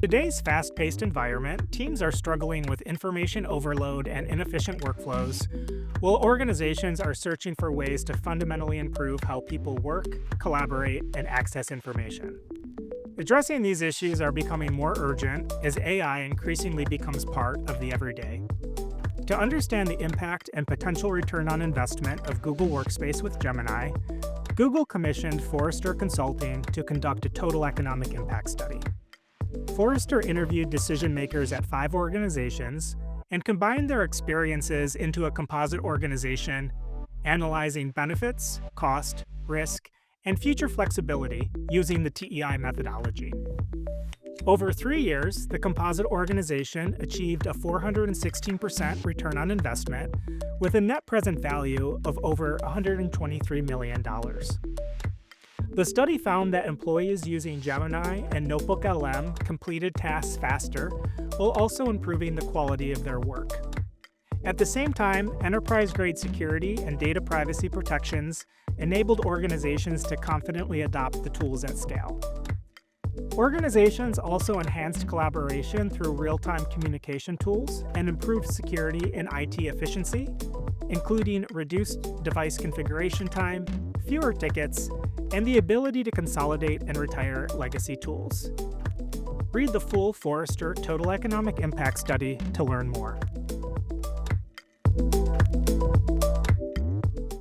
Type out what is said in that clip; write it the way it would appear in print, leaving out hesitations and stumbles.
Today's fast-paced environment, teams are struggling with information overload and inefficient workflows, while organizations are searching for ways to fundamentally improve how people work, collaborate, and access information. Addressing these issues are becoming more urgent as AI increasingly becomes part of the everyday. To understand the impact and potential return on investment of Google Workspace with Gemini, Google commissioned Forrester Consulting to conduct a total economic impact study. Forrester interviewed decision makers at 5 organizations and combined their experiences into a composite organization, analyzing benefits, cost, risk, and future flexibility using the TEI methodology. Over 3 years, the composite organization achieved a 416% return on investment with a net present value of over $123 million. The study found that employees using Gemini and NotebookLM completed tasks faster, while also improving the quality of their work. At the same time, enterprise-grade security and data privacy protections enabled organizations to confidently adopt the tools at scale. Organizations also enhanced collaboration through real-time communication tools and improved security and IT efficiency, including reduced device configuration time, fewer tickets, and the ability to consolidate and retire legacy tools. Read the full Forrester Total Economic Impact study to learn more.